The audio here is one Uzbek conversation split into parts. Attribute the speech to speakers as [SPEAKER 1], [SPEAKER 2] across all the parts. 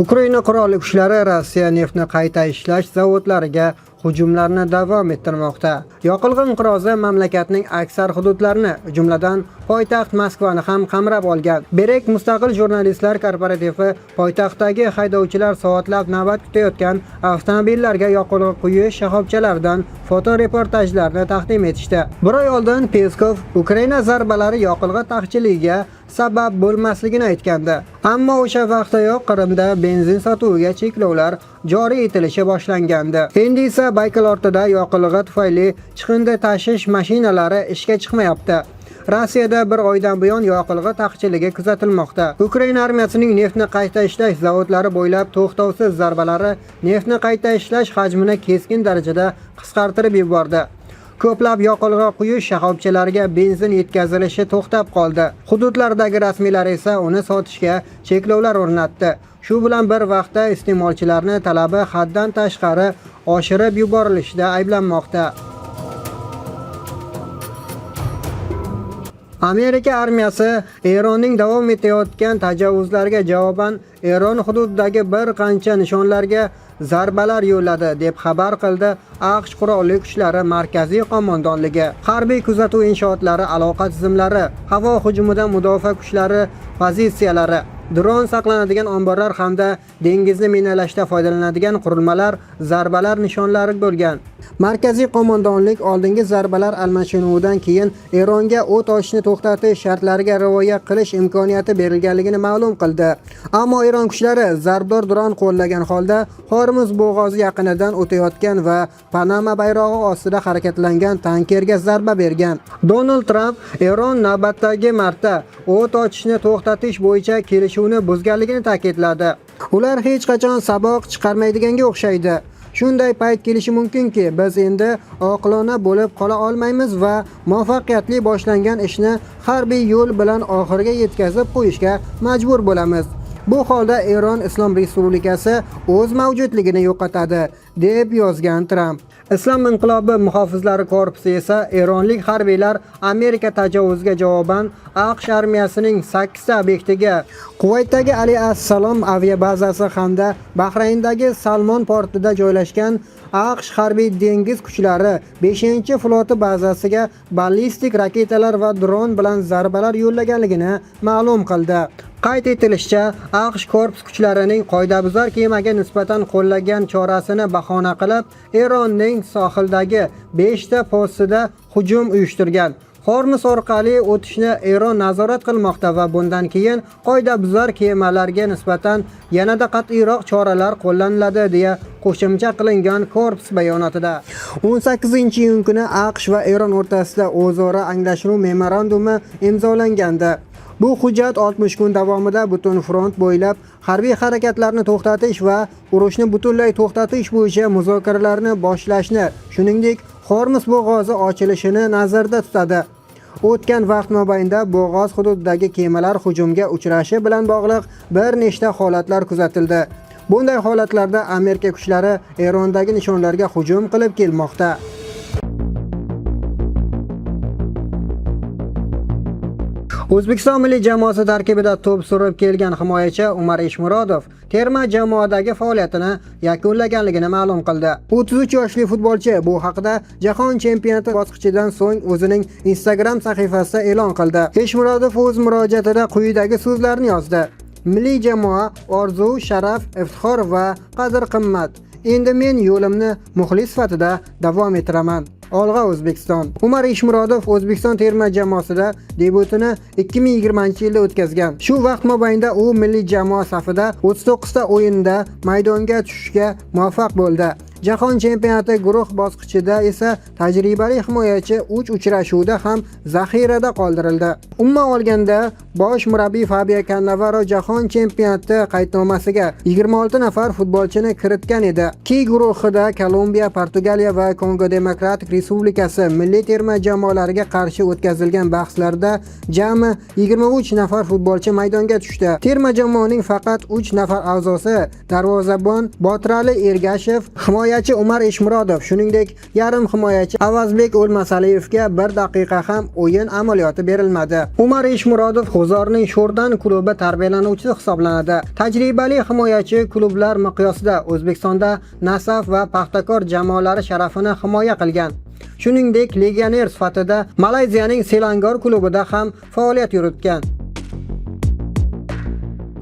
[SPEAKER 1] Ukraina qurolli kuchlari Rossiya neftni qayta ishlash zavodlariga hujumlarni davom ettirmoqda. Yoqilg'i inqirozi mamlakatning aksar hududlarini, jumladan poytaxt Moskvani ham qamrab olgan. Berek Mustaqil jurnalistlar korporativi poytaxtdagi haydovchilar soatlab navbat kutayotgan avtomobillarga yoqilg'i quyish shoxobchalaridan fotoreportajlarni taqdim etishdi. Bir oy oldin Peskov Ukraina zarbalari yoqilg'i taqchilligiga sabab bo'lmasligini aytgandi. Ammo o'sha vaqtdayoq Qrimda benzin sotuviga cheklovlar joriy etilishi boshlangandi. Endi esa Baykal ortida yoqilg'i tufayli chiqindi tashish mashinalari ishga chiqmayapti. Rossiyada bir oydan buyon yoqilg'i taqchilligi kuzatilmoqda. Ukraina armiyasining neftni qayta ishlash zavodlari bo'ylab to'xtovsiz zarbalari neftni qayta ishlash hajmini keskin darajada qisqartirib yubordi. Ko'plab yoqilg'i quyish shoxobchalariga benzin yetkazilishi to'xtab qoldi. Hududlardagi rasmiylar esa uni sotishga cheklovlar o'rnatdi. Shu bilan bir vaqtda iste'molchilarning talabi haddan tashqari oshirib yuborilishida ayblanmoqda. Amerika armiyasi Eronning davom etayotgan tajovuzlariga javoban Eron hududidagi bir qancha nishonlarga zarbalar yo'lladi deb xabar qildi AQSh qurolli kuchlari markaziy qo'mondonligi. Harbiy kuzatuv inshootlari, aloqa tizimlari, havo hujumidan mudofaa kuchlari pozitsiyalari, dron saqlanadigan omborlar hamda dengizni minalashda foydalanadigan qurilmalar zarbalar nishonlari bo'lgan. Markaziy qo'mondonlik oldingi zarbalar almashinuvidan keyin Eronga o't ochishni to'xtatish shartlariga rioya qilish imkoniyati berilganligini ma'lum qildi. Ammo Eron kuchlari zarbdor dron qo'llagan holda Hormuz bo'g'ozi yaqinidan o'tayotgan va Panama bayrog'i ostida harakatlangan tankerga zarba bergan. Donald Tramp Eron navbatdagi marta o't ochishni to'xtatish bo'yicha kelishuvni buzganligini ta'kidladi. Ular hech qachon saboq chiqarmaydiganga o'xshaydi. Shunday payt kelishi mumkinki, biz endi oqilona bo'lib qola olmaymiz va muvaffaqiyatli boshlangan ishni harbiy yo'l bilan oxiriga yetkazib qo'yishga majbur bo'lamiz. Bu holda Eron Islom Respublikasi o'z mavjudligini yo'qotadi, deb yozgan Tramp. Islom inqilobi muhofizlari korpusi esa eronlik harbiylar Amerika tajovuziga javoban AQSh armiyasining 8 ta obyektiga, Kuvaytdagi Ali as-Salom aviabazasi hamda Bahrayndagi Salmon portida joylashgan AQSh harbiy dengiz kuchlari 5-floti bazasiga ballistik raketalar va dron bilan zarbalar yo'llaganligini ma'lum qildi. Qayd etilishicha, AQSh korpus kuchlarining qoidabuzar kemaga nisbatan qo'llagan chorasini bahona qilib, Eronning sohildagi 5 ta postida hujum uyushtirgan. Hormuz orqali o'tishni Eron nazorat qilmoqda va bundan keyin qoidabuzar kemalarga nisbatan yanada qat'iyroq choralar qo'llaniladi deya qo'shimcha qilingan korpus bayonotida. 18-iyun kuni AQSh va Eron o'rtasida o'zaro anglashuv memorandumi imzolangandi. Bu hujjat 60 kun davomida butun front bo'ylab harbiy harakatlarni to'xtatish va urushni butunlay to'xtatish bo'yicha muzokaralarni boshlashni, shuningdek, Hormuz bo'g'ozi ochilishini nazarda tutadi. O'tgan vaqt mobaynida bo'g'oz hududidagi kemalar hujumga uchrashi bilan bog'liq bir nechta holatlar kuzatildi. Bunday holatlarda Amerika kuchlari Erondagi nishonlarga hujum qilib kelmoqda. O'zbekiston milliy jamoasi tarkibida to'p surib kelgan himoyachi Umar Eshmurodov terma jamoadagi faoliyatini yakunlaganligini ma'lum qildi. 33 yoshli futbolchi bu haqida Jahon chempionati bosqichidan so'ng o'zining Instagram sahifasida e'lon qildi. Eshmurodov o'z murojaatida quyidagi so'zlarni yozdi: Milliy jamoa orzu, sharaf, iftixor va qadr-qimmat. Endi men yo'limni muxlis sifatida davom ettiraman. Olg'a O'zbekiston. Umar Eshmurodov O'zbekiston terma jamoasida debyutini 2020-yilda o'tkazgan. Shu vaqt mobaynida u milliy jamoa safida 39 ta o'yinda maydonga tushishga muvaffaq bo'ldi. Jahon chempionati guruh bosqichida esa tajribali himoyachi 3 uchrashuvda ham zaxirada qoldirildi. Umuman olganda, bosh murabbiy Fabio Cannavaro Jahon chempionati qaydnomasiga 26 nafar futbolchini kiritgan edi. Ki guruhida Kolumbiya, Portugaliya va Kongo Demokratik Respublikasi milliy terma jamoalariga qarshi o'tkazilgan bahslarda jami 23 nafar futbolchi maydonga tushdi. Terma jamoaning faqat 3 nafar a'zosi darvozabon Botrali Ergashev, himoya himoyachi Umar Eshmurodov, shuningdek yarim himoyachi Avazbek O'lmasaliyevga 1 daqiqa ham o'yin amaliyoti berilmadi. Umar Eshmurodov G'uzorning Sho'rdan klubi tarbiyalanuvchisi hisoblanadi. Tajribali himoyachi klublar miqyosida O'zbekistonda Nasaf va Paxtakor jamoalari sharafini himoya qilgan. Shuningdek, legioner sifatida Malayziyaning Selangor klubida ham faoliyat yuritgan.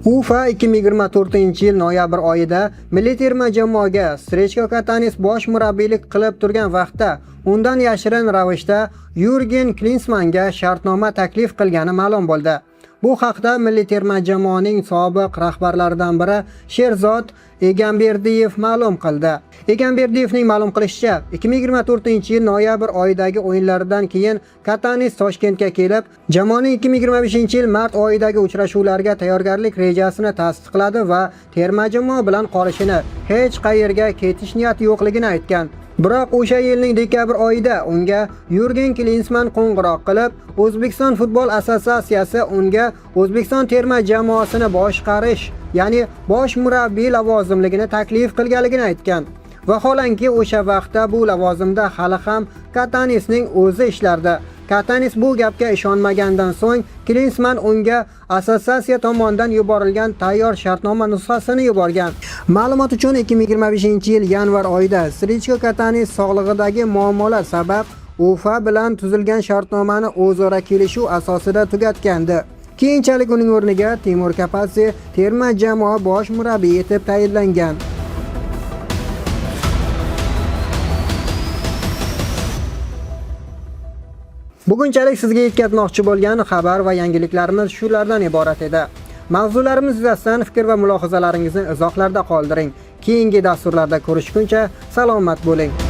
[SPEAKER 1] UEFA 2024-yil noyabr oyida milliy terma jamoaga Srechko Katanis bosh murabbiylik qilib turgan vaqtda undan yashirin ravishda Yurgen Klinsmanga shartnoma taklif qilgani ma'lum bo'ldi. Bu haqda milliy terma jamoaning sobiq rahbarlaridan biri Sherzod Egamberdiyev ma'lum qildi. Egamberdiyevning ma'lum qilishicha, 2024-yil noyabr oyidagi o'yinlardan keyin Katanis Toshkentga kelib, jamoaning 2025-yil mart oyidagi uchrashuvlarga tayyorgarlik rejasini tasdiqladi va terma jamoa bilan qolishini, hech qayerga ketish niyati yo'qligini aytgan. Biroq o'sha yilning dekabr oyida unga Yurgen Klinsman qo'ng'iroq qilib, O'zbekiston futbol assotsiatsiyasi unga O'zbekiston terma jamoasini boshqarish, ya'ni bosh murabbiy lavozimligini taklif qilganligini aytgan. Vaholanki o'sha vaqtda bu lavozimda hali ham Katanisning o'zi ishlardi. Katanis bu gapga ishonmagandan so'ng Klinsman unga assotsiatsiya tomonidan yuborilgan tayyor shartnoma nusxasini yuborgan. Ma'lumot uchun 2025-yil yanvar oyida Srechko Katanis sog'lig'idagi muammolar sabab UEFA bilan tuzilgan shartnomani o'zaro kelishuv asosida tugatgandi. Keyinchalik uning o'rniga Timur Kapadze terma jamoa bosh murabbiyi etib tayinlangan. Bugunchalik sizga yetkazmoqchi bo'lgan xabar va yangiliklarimiz shulardan iborat edi. Mavzularimiz yuzasidan fikr va mulohazalaringizni izohlarda qoldiring. Keyingi dasturlarda ko'rishguncha salomat bo'ling.